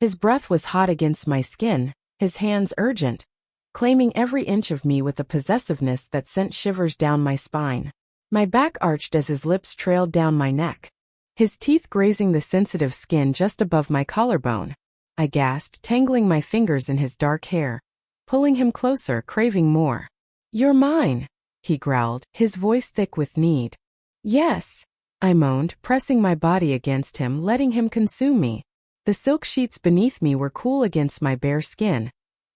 His breath was hot against my skin, his hands urgent, claiming every inch of me with a possessiveness that sent shivers down my spine. My back arched as his lips trailed down my neck, his teeth grazing the sensitive skin just above my collarbone. I gasped, tangling my fingers in his dark hair, pulling him closer, craving more. "You're mine," he growled, his voice thick with need. "Yes," I moaned, pressing my body against him, letting him consume me. The silk sheets beneath me were cool against my bare skin,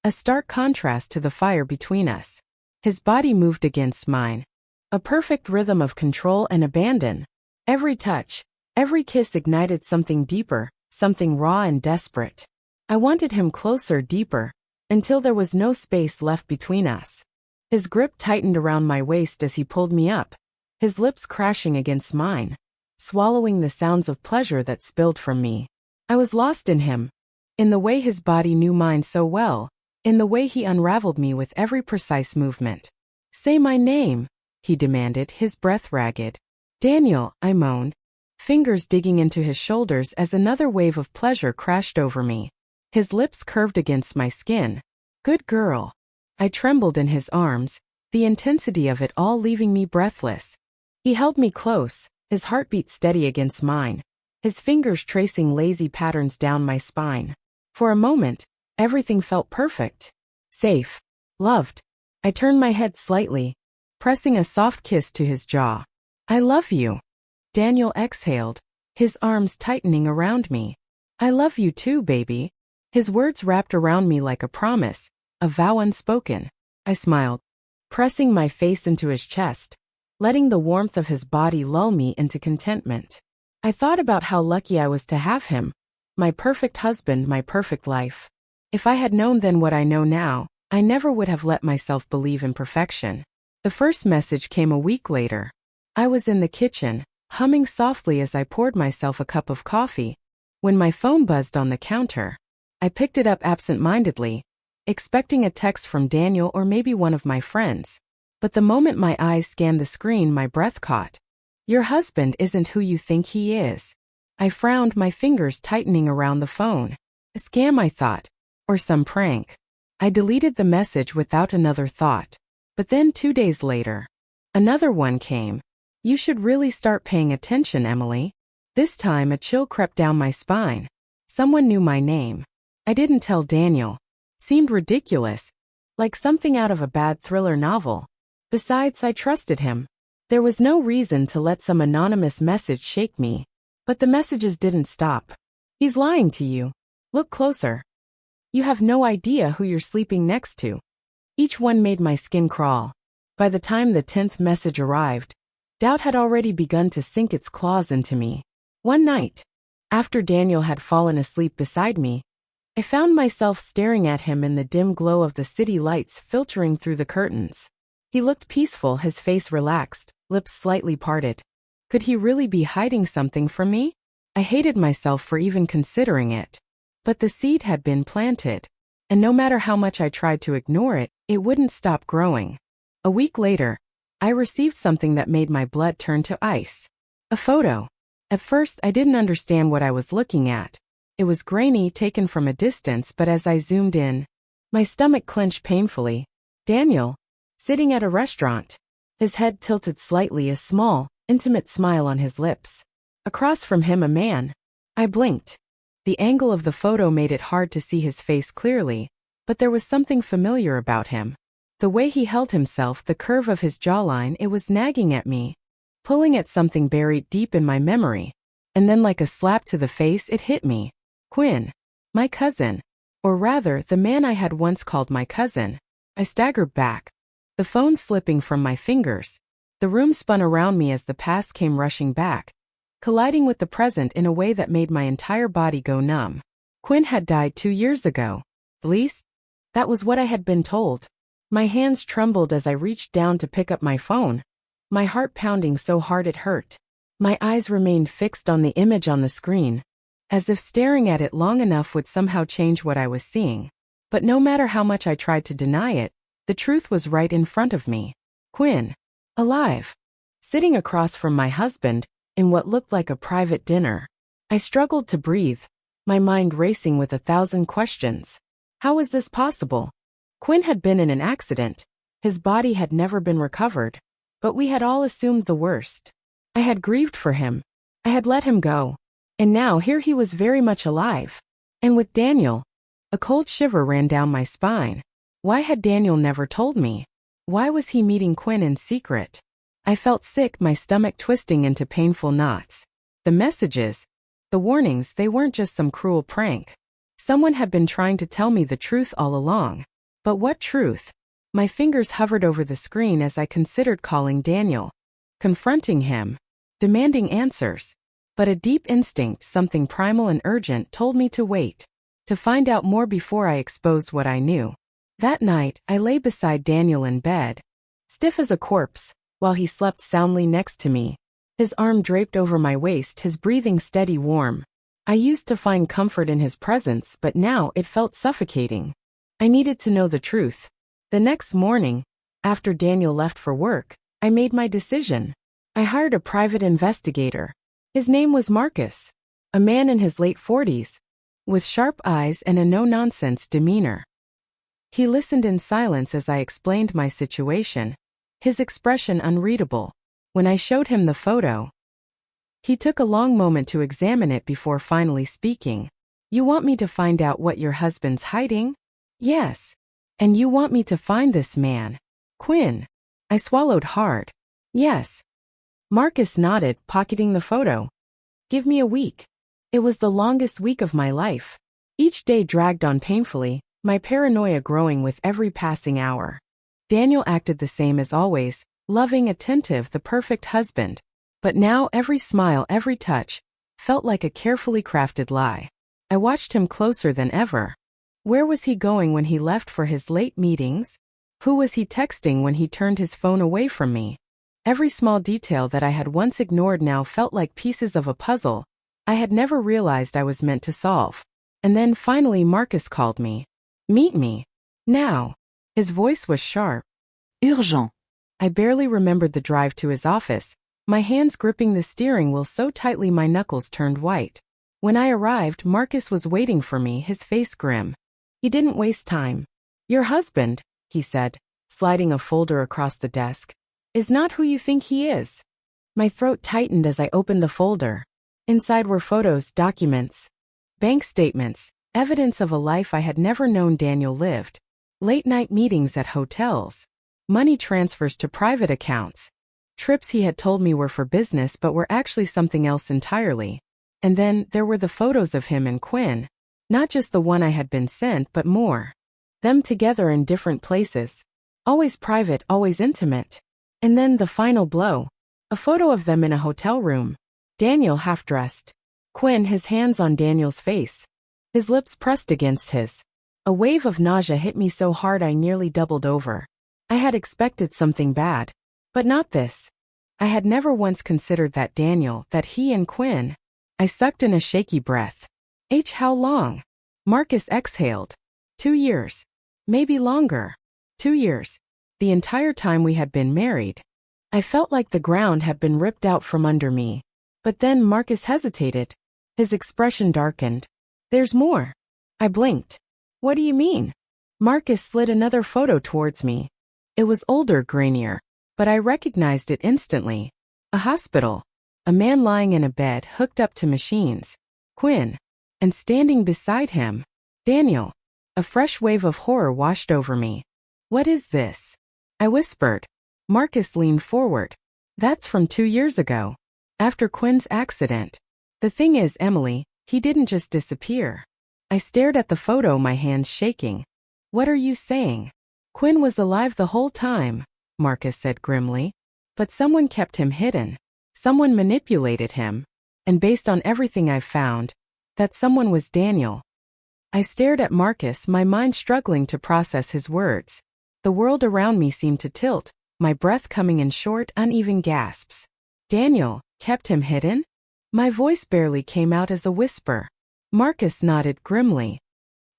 a stark contrast to the fire between us. His body moved against mine, a perfect rhythm of control and abandon. Every touch, every kiss ignited something deeper, something raw and desperate. I wanted him closer, deeper, until there was no space left between us. His grip tightened around my waist as he pulled me up, his lips crashing against mine, swallowing the sounds of pleasure that spilled from me. I was lost in him, in the way his body knew mine so well, in the way he unraveled me with every precise movement. "Say my name," he demanded, his breath ragged. "Daniel," I moaned, fingers digging into his shoulders as another wave of pleasure crashed over me. His lips curved against my skin. "Good girl." I trembled in his arms, the intensity of it all leaving me breathless. He held me close, his heartbeat steady against mine, his fingers tracing lazy patterns down my spine. For a moment, everything felt perfect. Safe. Loved. I turned my head slightly, pressing a soft kiss to his jaw. "I love you." Daniel exhaled, his arms tightening around me. "I love you too, baby." His words wrapped around me like a promise, a vow unspoken. I smiled, pressing my face into his chest, letting the warmth of his body lull me into contentment. I thought about how lucky I was to have him, my perfect husband, my perfect life. If I had known then what I know now, I never would have let myself believe in perfection. The first message came a week later. I was in the kitchen, humming softly as I poured myself a cup of coffee, when my phone buzzed on the counter. I picked it up absent-mindedly, expecting a text from Daniel or maybe one of my friends. But the moment my eyes scanned the screen, my breath caught. "Your husband isn't who you think he is." I frowned, my fingers tightening around the phone. A scam, I thought, or some prank. I deleted the message without another thought. But then 2 days later, another one came. "You should really start paying attention, Emily." This time a chill crept down my spine. Someone knew my name. I didn't tell Daniel. Seemed ridiculous, like something out of a bad thriller novel. Besides, I trusted him. There was no reason to let some anonymous message shake me. But the messages didn't stop. "He's lying to you. Look closer. You have no idea who you're sleeping next to." Each one made my skin crawl. By the time the 10th message arrived, doubt had already begun to sink its claws into me. One night, after Daniel had fallen asleep beside me, I found myself staring at him in the dim glow of the city lights filtering through the curtains. He looked peaceful, his face relaxed, lips slightly parted. Could he really be hiding something from me? I hated myself for even considering it. But the seed had been planted, and no matter how much I tried to ignore it, it wouldn't stop growing. A week later, I received something that made my blood turn to ice. A photo. At first, I didn't understand what I was looking at. It was grainy, taken from a distance, but as I zoomed in, my stomach clenched painfully. Daniel, sitting at a restaurant, his head tilted slightly, a small, intimate smile on his lips. Across from him, a man. I blinked. The angle of the photo made it hard to see his face clearly, but there was something familiar about him. The way he held himself, the curve of his jawline, it was nagging at me, pulling at something buried deep in my memory. And then like a slap to the face, it hit me. Quinn. My cousin. Or rather, the man I had once called my cousin. I staggered back, the phone slipping from my fingers. The room spun around me as the past came rushing back, colliding with the present in a way that made my entire body go numb. Quinn had died 2 years ago. At least, that was what I had been told. My hands trembled as I reached down to pick up my phone, my heart pounding so hard it hurt. My eyes remained fixed on the image on the screen, as if staring at it long enough would somehow change what I was seeing. But no matter how much I tried to deny it, the truth was right in front of me. Quinn. Alive. Sitting across from my husband, in what looked like a private dinner. I struggled to breathe, my mind racing with 1,000 questions. How was this possible? Quinn had been in an accident. His body had never been recovered. But we had all assumed the worst. I had grieved for him. I had let him go. And now here he was very much alive. And with Daniel. A cold shiver ran down my spine. Why had Daniel never told me? Why was he meeting Quinn in secret? I felt sick, my stomach twisting into painful knots. The messages, the warnings, they weren't just some cruel prank. Someone had been trying to tell me the truth all along. But what truth? My fingers hovered over the screen as I considered calling Daniel, confronting him, demanding answers. But a deep instinct, something primal and urgent, told me to wait, to find out more before I exposed what I knew. That night, I lay beside Daniel in bed, stiff as a corpse, while he slept soundly next to me, his arm draped over my waist, his breathing steady, warm. I used to find comfort in his presence, but now it felt suffocating. I needed to know the truth. The next morning, after Daniel left for work, I made my decision. I hired a private investigator. His name was Marcus, a man in his late 40s, with sharp eyes and a no-nonsense demeanor. He listened in silence as I explained my situation, his expression unreadable. When I showed him the photo, he took a long moment to examine it before finally speaking. "You want me to find out what your husband's hiding?" "Yes. And you want me to find this man, Quinn?" I swallowed hard. "Yes." Marcus nodded, pocketing the photo. "Give me a week." It was the longest week of my life. Each day dragged on painfully, my paranoia growing with every passing hour. Daniel acted the same as always, loving, attentive, the perfect husband. But now every smile, every touch, felt like a carefully crafted lie. I watched him closer than ever. Where was he going when he left for his late meetings? Who was he texting when he turned his phone away from me? Every small detail that I had once ignored now felt like pieces of a puzzle I had never realized I was meant to solve. And then finally Marcus called me. "Meet me. Now." His voice was sharp. "Urgent." I barely remembered the drive to his office, my hands gripping the steering wheel so tightly my knuckles turned white. When I arrived, Marcus was waiting for me, his face grim. He didn't waste time. "Your husband," he said, sliding a folder across the desk, "is not who you think he is." My throat tightened as I opened the folder. Inside were photos, documents, bank statements, evidence of a life I had never known Daniel lived. Late-night meetings at hotels, money transfers to private accounts, trips he had told me were for business but were actually something else entirely. And then there were the photos of him and Quinn. Not just the one I had been sent, but more. Them together in different places. Always private, always intimate. And then the final blow. A photo of them in a hotel room. Daniel half-dressed. Quinn, his hands on Daniel's face. His lips pressed against his. A wave of nausea hit me so hard I nearly doubled over. I had expected something bad. But not this. I had never once considered that Daniel, that he and Quinn. I sucked in a shaky breath. How long? Marcus exhaled. 2 years. Maybe longer. 2 years. The entire time we had been married. I felt like the ground had been ripped out from under me. But then Marcus hesitated. His expression darkened. "There's more." I blinked. "What do you mean?" Marcus slid another photo towards me. It was older, grainier, but I recognized it instantly. A hospital. A man lying in a bed, hooked up to machines. Quinn. And standing beside him, Daniel. A fresh wave of horror washed over me. "What is this?" I whispered. Marcus leaned forward. "That's from 2 years ago. After Quinn's accident. The thing is, Emily, he didn't just disappear." I stared at the photo, my hands shaking. "What are you saying?" "Quinn was alive the whole time," Marcus said grimly. "But someone kept him hidden. Someone manipulated him. And based on everything I've found, that someone was Daniel." I stared at Marcus, my mind struggling to process his words. The world around me seemed to tilt, my breath coming in short, uneven gasps. "Daniel kept him hidden?" My voice barely came out as a whisper. Marcus nodded grimly.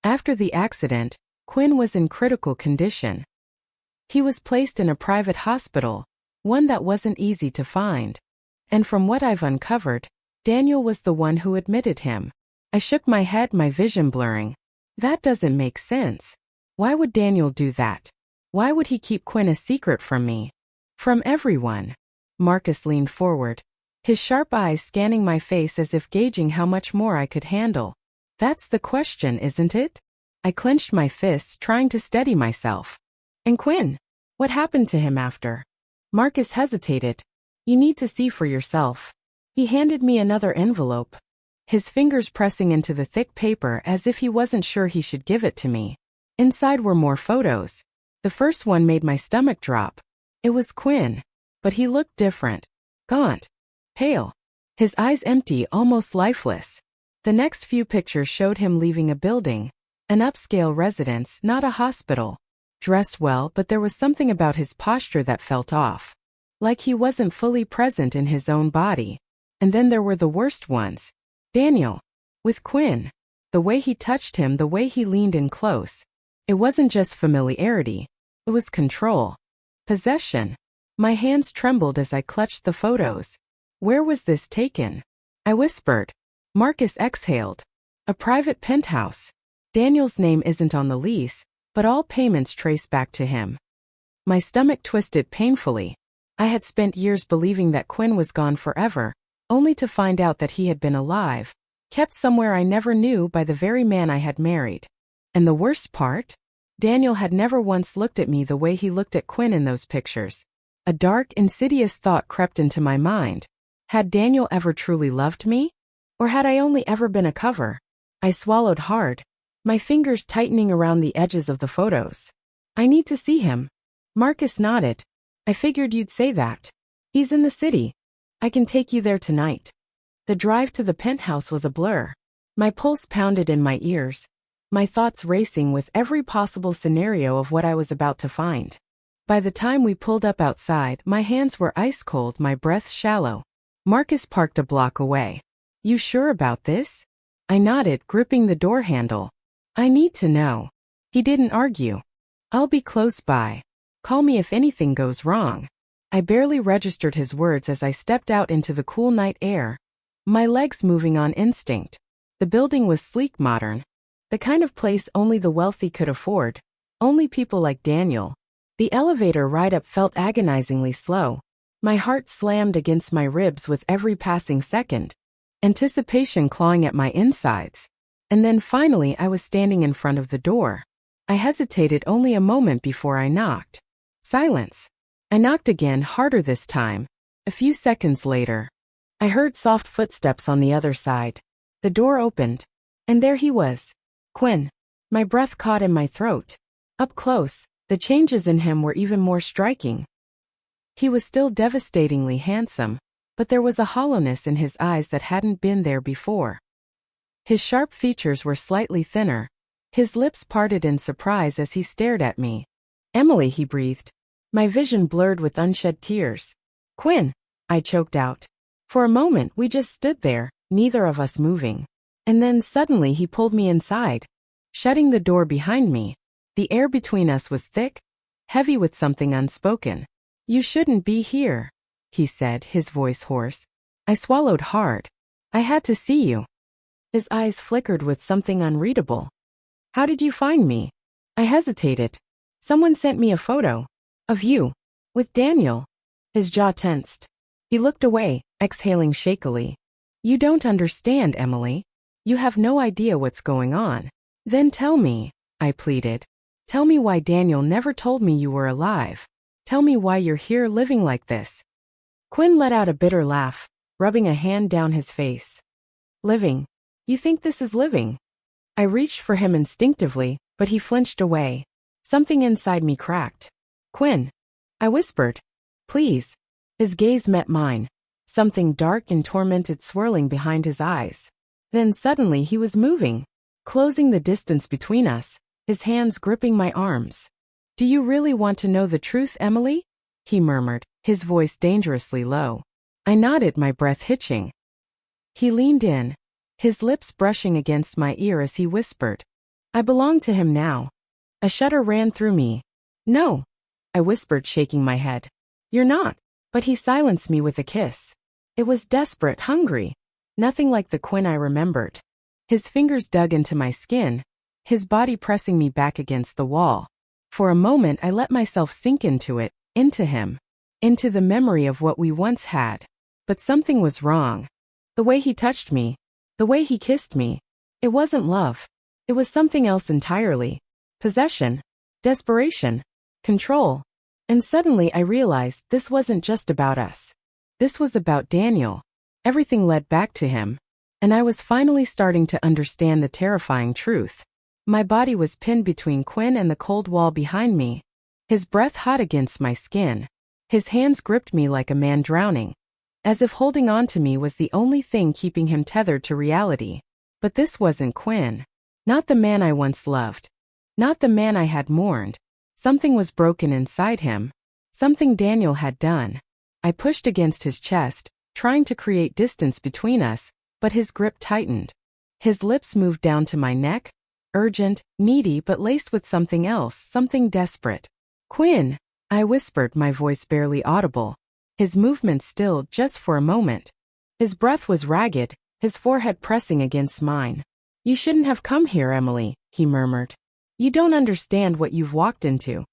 "After the accident, Quinn was in critical condition. He was placed in a private hospital, one that wasn't easy to find. And from what I've uncovered, Daniel was the one who admitted him. I shook my head, my vision blurring. That doesn't make sense. Why would Daniel do that? Why would he keep Quinn a secret from me? From everyone. Marcus leaned forward, his sharp eyes scanning my face as if gauging how much more I could handle. That's the question, isn't it? I clenched my fists, trying to steady myself. And Quinn? What happened to him after? Marcus hesitated. You need to see for yourself. He handed me another envelope, his fingers pressing into the thick paper as if he wasn't sure he should give it to me. Inside were more photos. The first one made my stomach drop. It was Quinn, but he looked different. Gaunt. Pale. His eyes empty, almost lifeless. The next few pictures showed him leaving a building, an upscale residence, not a hospital. Dressed well, but there was something about his posture that felt off. Like he wasn't fully present in his own body. And then there were the worst ones. Daniel. With Quinn. The way he touched him, the way he leaned in close. It wasn't just familiarity. It was control. Possession. My hands trembled as I clutched the photos. Where was this taken? I whispered. Marcus exhaled. A private penthouse. Daniel's name isn't on the lease, but all payments trace back to him. My stomach twisted painfully. I had spent years believing that Quinn was gone forever, only to find out that he had been alive, kept somewhere I never knew by the very man I had married. And the worst part? Daniel had never once looked at me the way he looked at Quinn in those pictures. A dark, insidious thought crept into my mind. Had Daniel ever truly loved me? Or had I only ever been a cover? I swallowed hard, my fingers tightening around the edges of the photos. I need to see him. Marcus nodded. I figured you'd say that. He's in the city. I can take you there tonight. The drive to the penthouse was a blur. My pulse pounded in my ears, my thoughts racing with every possible scenario of what I was about to find. By the time we pulled up outside, my hands were ice cold, my breath shallow. Marcus parked a block away. You sure about this? I nodded, gripping the door handle. I need to know. He didn't argue. I'll be close by. Call me if anything goes wrong. I barely registered his words as I stepped out into the cool night air, my legs moving on instinct. The building was sleek, modern. The kind of place only the wealthy could afford. Only people like Daniel. The elevator ride up felt agonizingly slow. My heart slammed against my ribs with every passing second, anticipation clawing at my insides. And then finally I was standing in front of the door. I hesitated only a moment before I knocked. Silence. I knocked again, harder this time. A few seconds later, I heard soft footsteps on the other side. The door opened, and there he was. Quinn. My breath caught in my throat. Up close, the changes in him were even more striking. He was still devastatingly handsome, but there was a hollowness in his eyes that hadn't been there before. His sharp features were slightly thinner. His lips parted in surprise as he stared at me. Emily, he breathed. My vision blurred with unshed tears. Quinn, I choked out. For a moment we just stood there, neither of us moving. And then suddenly he pulled me inside, shutting the door behind me. The air between us was thick, heavy with something unspoken. You shouldn't be here, he said, his voice hoarse. I swallowed hard. I had to see you. His eyes flickered with something unreadable. How did you find me? I hesitated. Someone sent me a photo. Of you. With Daniel. His jaw tensed. He looked away, exhaling shakily. You don't understand, Emily. You have no idea what's going on. Then tell me, I pleaded. Tell me why Daniel never told me you were alive. Tell me why you're here living like this. Quinn let out a bitter laugh, rubbing a hand down his face. Living? You think this is living? I reached for him instinctively, but he flinched away. Something inside me cracked. Quinn. I whispered. Please. His gaze met mine, something dark and tormented swirling behind his eyes. Then suddenly he was moving, closing the distance between us, his hands gripping my arms. Do you really want to know the truth, Emily? He murmured, his voice dangerously low. I nodded, my breath hitching. He leaned in, his lips brushing against my ear as he whispered. I belong to him now. A shudder ran through me. No, I whispered, shaking my head. You're not. But he silenced me with a kiss. It was desperate, hungry. Nothing like the Quinn I remembered. His fingers dug into my skin, his body pressing me back against the wall. For a moment I let myself sink into it, into him, into the memory of what we once had. But something was wrong. The way he touched me, the way he kissed me, it wasn't love. It was something else entirely. Possession, desperation, control. And suddenly I realized this wasn't just about us. This was about Daniel. Everything led back to him. And I was finally starting to understand the terrifying truth. My body was pinned between Quinn and the cold wall behind me. His breath hot against my skin. His hands gripped me like a man drowning, as if holding on to me was the only thing keeping him tethered to reality. But this wasn't Quinn. Not the man I once loved. Not the man I had mourned. Something was broken inside him. Something Daniel had done. I pushed against his chest, trying to create distance between us, but his grip tightened. His lips moved down to my neck, urgent, needy but laced with something else, something desperate. "Quinn," I whispered, my voice barely audible. His movements stilled just for a moment. His breath was ragged, his forehead pressing against mine. "You shouldn't have come here, Emily," he murmured. "You don't understand what you've walked into."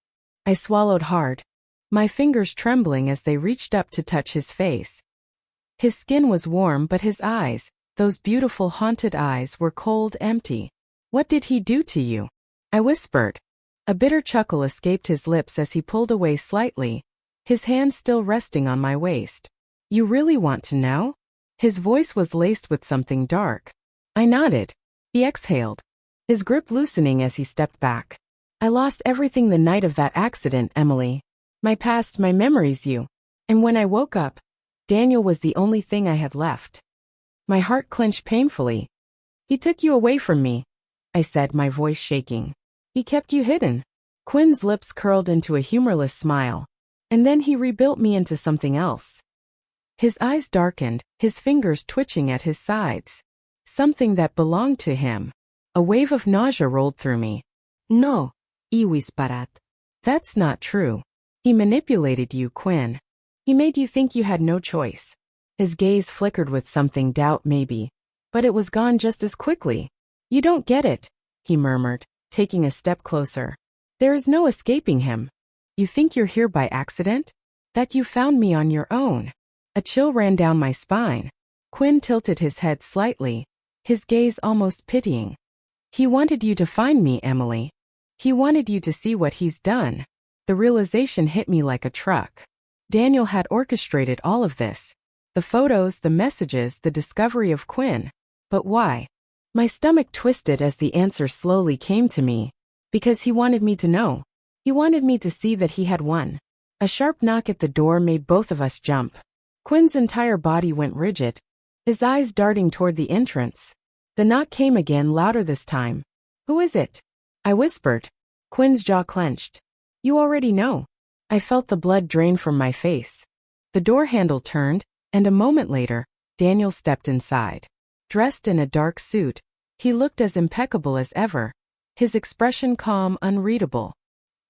I swallowed hard, my fingers trembling as they reached up to touch his face. His skin was warm, but his eyes, those beautiful haunted eyes, were cold, empty. "What did he do to you?" I whispered. A bitter chuckle escaped his lips as he pulled away slightly, his hand still resting on my waist. "You really want to know?" His voice was laced with something dark. I nodded. He exhaled, his grip loosening as he stepped back. "I lost everything the night of that accident, Emily. My past, my memories, you. And when I woke up, Daniel was the only thing I had left." My heart clenched painfully. "He took you away from me," I said, my voice shaking. "He kept you hidden." Quinn's lips curled into a humorless smile. "And then he rebuilt me into something else." His eyes darkened, his fingers twitching at his sides. Something that belonged to him. A wave of nausea rolled through me. "No, he whispered. That's not true. He manipulated you, Quinn. He made you think you had no choice." His gaze flickered with something, doubt maybe. But it was gone just as quickly. "You don't get it," he murmured, taking a step closer. "There is no escaping him. You think you're here by accident? That you found me on your own." A chill ran down my spine. Quinn tilted his head slightly, his gaze almost pitying. "He wanted you to find me, Emily. He wanted you to see what he's done." The realization hit me like a truck. Daniel had orchestrated all of this. The photos, the messages, the discovery of Quinn. But why? My stomach twisted as the answer slowly came to me. Because he wanted me to know. He wanted me to see that he had won. A sharp knock at the door made both of us jump. Quinn's entire body went rigid, his eyes darting toward the entrance. The knock came again, louder this time. "Who is it?" I whispered. Quinn's jaw clenched. "You already know." I felt the blood drain from my face. The door handle turned, and a moment later, Daniel stepped inside. Dressed in a dark suit, he looked as impeccable as ever, his expression calm, unreadable.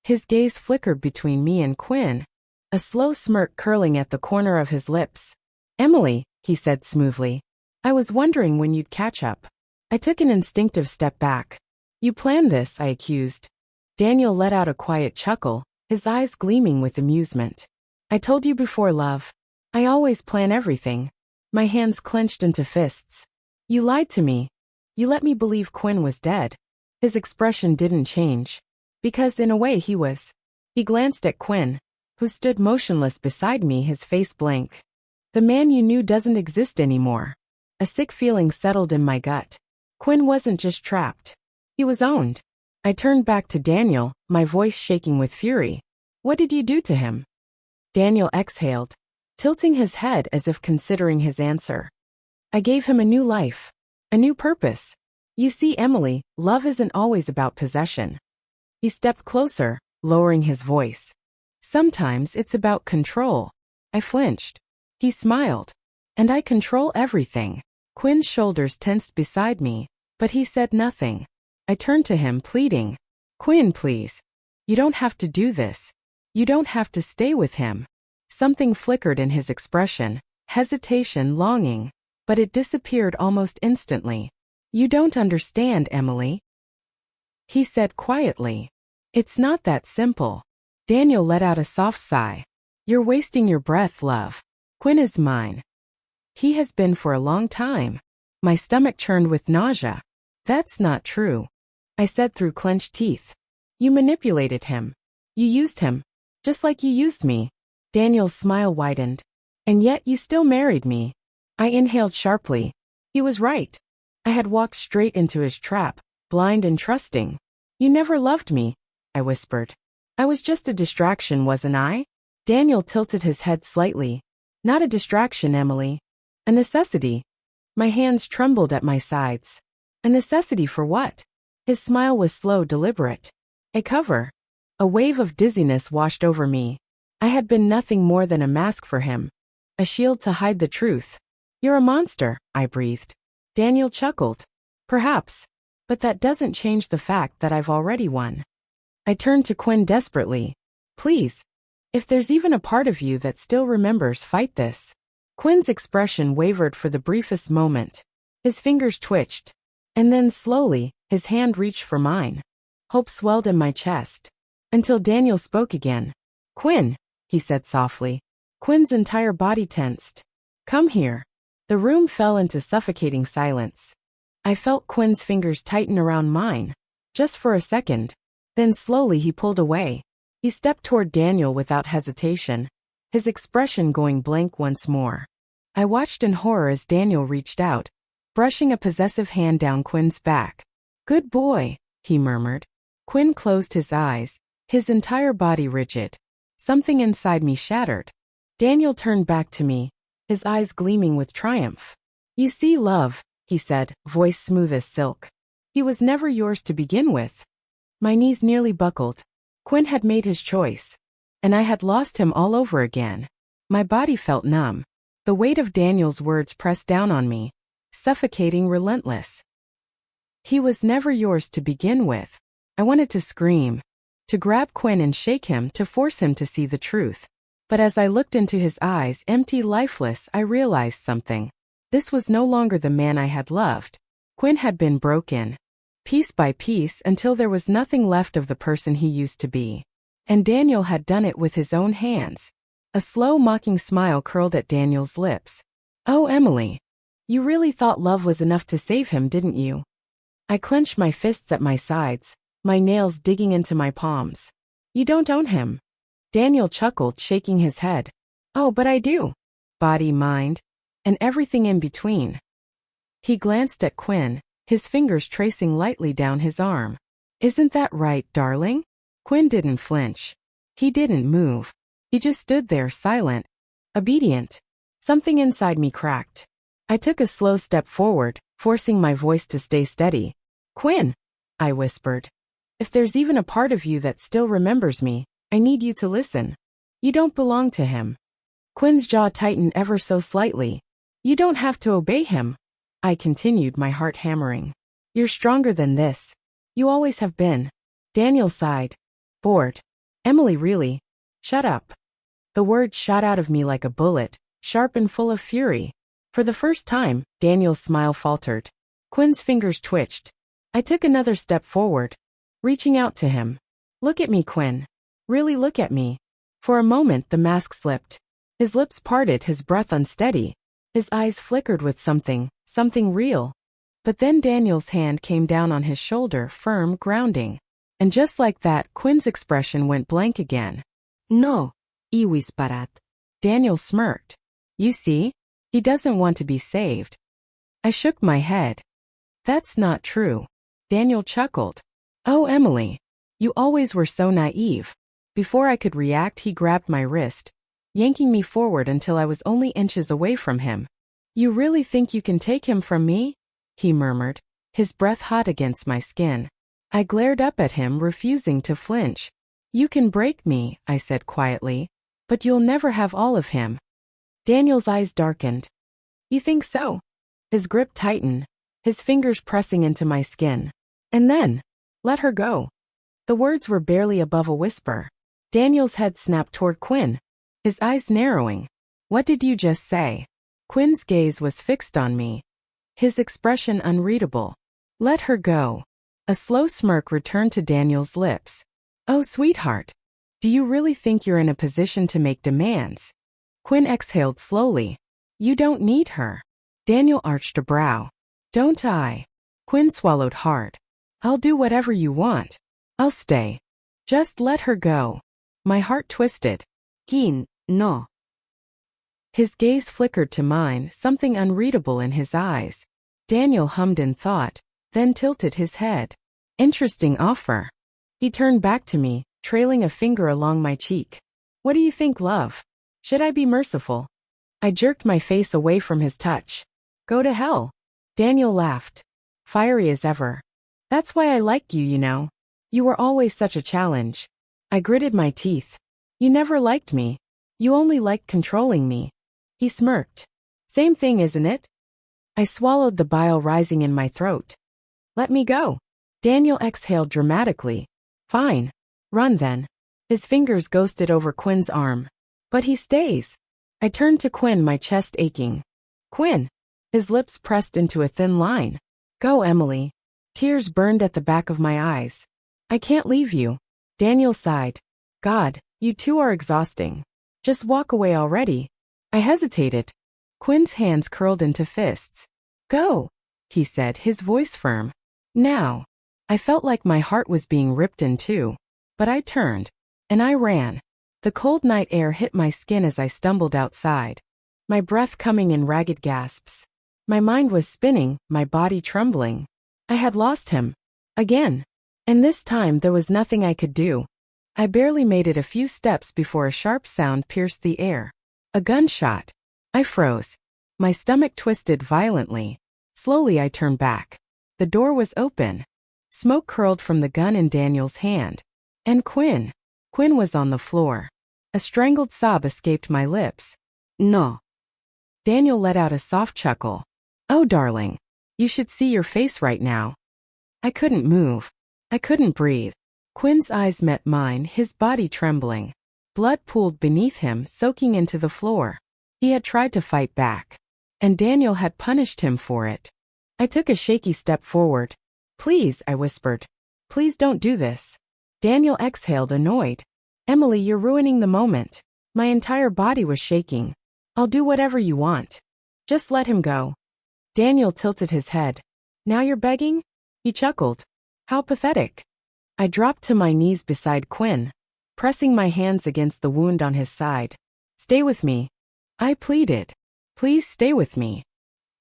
His gaze flickered between me and Quinn, a slow smirk curling at the corner of his lips. "Emily," he said smoothly, "I was wondering when you'd catch up." I took an instinctive step back. "You planned this," I accused. Daniel let out a quiet chuckle, his eyes gleaming with amusement. "I told you before, love. I always plan everything." My hands clenched into fists. "You lied to me. You let me believe Quinn was dead." His expression didn't change. Because in a way he was. He glanced at Quinn, who stood motionless beside me, his face blank. "The man you knew doesn't exist anymore." A sick feeling settled in my gut. Quinn wasn't just trapped. He was owned. I turned back to Daniel, my voice shaking with fury. "What did you do to him?" Daniel exhaled, tilting his head as if considering his answer. "I gave him a new life. A new purpose. You see, Emily, love isn't always about possession." He stepped closer, lowering his voice. "Sometimes it's about control." I flinched. He smiled. "And I control everything." Quinn's shoulders tensed beside me, but he said nothing. I turned to him, pleading. "Quinn, please. You don't have to do this. You don't have to stay with him." Something flickered in his expression, hesitation, longing, but it disappeared almost instantly. You don't understand, Emily, he said quietly. It's not that simple. Daniel let out a soft sigh. You're wasting your breath, love. Quinn is mine. He has been for a long time. My stomach churned with nausea. That's not true, I said through clenched teeth. You manipulated him. You used him. Just like you used me. Daniel's smile widened. And yet you still married me. I inhaled sharply. He was right. I had walked straight into his trap, blind and trusting. You never loved me, I whispered. I was just a distraction, wasn't I? Daniel tilted his head slightly. Not a distraction, Emily. A necessity. My hands trembled at my sides. A necessity for what? His smile was slow, deliberate. A cover. A wave of dizziness washed over me. I had been nothing more than a mask for him. A shield to hide the truth. You're a monster, I breathed. Daniel chuckled. Perhaps. But that doesn't change the fact that I've already won. I turned to Quinn desperately. Please. If there's even a part of you that still remembers, fight this. Quinn's expression wavered for the briefest moment. His fingers twitched. And then slowly, his hand reached for mine. Hope swelled in my chest. Until Daniel spoke again. Quinn, he said softly. Quinn's entire body tensed. Come here. The room fell into suffocating silence. I felt Quinn's fingers tighten around mine. Just for a second. Then slowly he pulled away. He stepped toward Daniel without hesitation, his expression going blank once more. I watched in horror as Daniel reached out, brushing a possessive hand down Quinn's back. Good boy, he murmured. Quinn closed his eyes, his entire body rigid. Something inside me shattered. Daniel turned back to me, his eyes gleaming with triumph. You see, love, he said, voice smooth as silk. He was never yours to begin with. My knees nearly buckled. Quinn had made his choice. And I had lost him all over again. My body felt numb. The weight of Daniel's words pressed down on me, suffocating, relentless. He was never yours to begin with. I wanted to scream, to grab Quinn and shake him, to force him to see the truth. But as I looked into his eyes, empty, lifeless, I realized something. This was no longer the man I had loved. Quinn had been broken, piece by piece, until there was nothing left of the person he used to be. And Daniel had done it with his own hands. A slow, mocking smile curled at Daniel's lips. Oh, Emily. You really thought love was enough to save him, didn't you? I clenched my fists at my sides, my nails digging into my palms. You don't own him. Daniel chuckled, shaking his head. Oh, but I do. Body, mind, and everything in between. He glanced at Quinn, his fingers tracing lightly down his arm. Isn't that right, darling? Quinn didn't flinch. He didn't move. He just stood there, silent, obedient. Something inside me cracked. I took a slow step forward, forcing my voice to stay steady. Quinn, I whispered. If there's even a part of you that still remembers me, I need you to listen. You don't belong to him. Quinn's jaw tightened ever so slightly. You don't have to obey him. I continued, my heart hammering. You're stronger than this. You always have been. Daniel sighed. Bored. Emily, really? Shut up. The words shot out of me like a bullet, sharp and full of fury. For the first time, Daniel's smile faltered. Quinn's fingers twitched. I took another step forward, reaching out to him. Look at me, Quinn. Really look at me. For a moment the mask slipped. His lips parted, his breath unsteady. His eyes flickered with something real. But then Daniel's hand came down on his shoulder, firm, grounding. And just like that, Quinn's expression went blank again. No, iwisparat. Daniel smirked. You see? He doesn't want to be saved. I shook my head. That's not true. Daniel chuckled. Oh, Emily. You always were so naive. Before I could react, he grabbed my wrist, yanking me forward until I was only inches away from him. You really think you can take him from me? He murmured, his breath hot against my skin. I glared up at him, refusing to flinch. You can break me, I said quietly, but you'll never have all of him. Daniel's eyes darkened. You think so? His grip tightened, his fingers pressing into my skin. And then, let her go. The words were barely above a whisper. Daniel's head snapped toward Quinn, his eyes narrowing. What did you just say? Quinn's gaze was fixed on me. his expression unreadable. Let her go. A slow smirk returned to Daniel's lips. Oh, sweetheart. Do you really think you're in a position to make demands? Quinn exhaled slowly. You don't need her. Daniel arched a brow. Don't I? Quinn swallowed hard. I'll do whatever you want. I'll stay. Just let her go. My heart twisted. Quinn, no. His gaze flickered to mine, something unreadable in his eyes. Daniel hummed in thought, then tilted his head. Interesting offer. He turned back to me, trailing a finger along my cheek. What do you think, love? Should I be merciful? I jerked my face away from his touch. Go to hell. Daniel laughed. Fiery as ever. That's why I like you, you know. You were always such a challenge. I gritted my teeth. You never liked me. You only liked controlling me. He smirked. Same thing, isn't it? I swallowed the bile rising in my throat. Let me go. Daniel exhaled dramatically. Fine. Run then. His fingers ghosted over Quinn's arm. But he stays. I turned to Quinn, my chest aching. Quinn. His lips pressed into a thin line. Go, Emily. Tears burned at the back of my eyes. I can't leave you. Daniel sighed. God, you two are exhausting. Just walk away already. I hesitated. Quinn's hands curled into fists. Go, he said, his voice firm. Now. I felt like my heart was being ripped in two. But I turned. And I ran. The cold night air hit my skin as I stumbled outside. My breath coming in ragged gasps. My mind was spinning, my body trembling. I had lost him. Again. And this time there was nothing I could do. I barely made it a few steps before a sharp sound pierced the air. A gunshot. I froze. My stomach twisted violently. Slowly I turned back. The door was open. Smoke curled from the gun in Daniel's hand. And Quinn. Quinn was on the floor. A strangled sob escaped my lips. No. Daniel let out a soft chuckle. Oh, darling. You should see your face right now. I couldn't move. I couldn't breathe. Quinn's eyes met mine, his body trembling. Blood pooled beneath him, soaking into the floor. He had tried to fight back. And Daniel had punished him for it. I took a shaky step forward. Please, I whispered. Please don't do this. Daniel exhaled, annoyed. Emily, you're ruining the moment. My entire body was shaking. I'll do whatever you want. Just let him go. Daniel tilted his head. Now you're begging? He chuckled. How pathetic. I dropped to my knees beside Quinn, pressing my hands against the wound on his side. Stay with me. I pleaded. Please stay with me.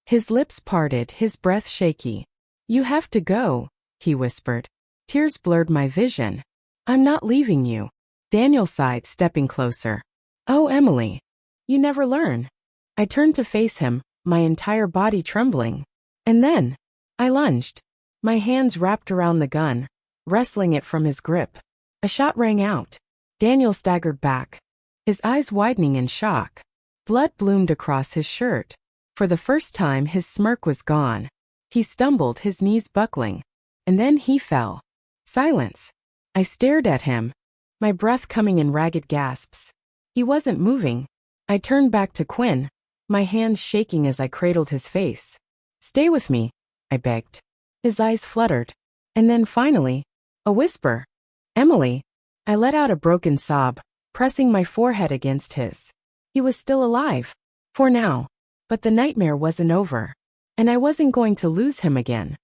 His lips parted, his breath shaky. You have to go, he whispered. Tears blurred my vision. I'm not leaving you. Daniel sighed, stepping closer. Oh, Emily. You never learn. I turned to face him, my entire body trembling. And then, I lunged. My hands wrapped around the gun, wrestling it from his grip. A shot rang out. Daniel staggered back, his eyes widening in shock. Blood bloomed across his shirt. For the first time, his smirk was gone. He stumbled, his knees buckling. And then he fell. Silence. I stared at him, my breath coming in ragged gasps. He wasn't moving. I turned back to Quinn, my hands shaking as I cradled his face. Stay with me, I begged. His eyes fluttered. And then finally, a whisper. Emily. I let out a broken sob, pressing my forehead against his. He was still alive. For now. But the nightmare wasn't over. And I wasn't going to lose him again.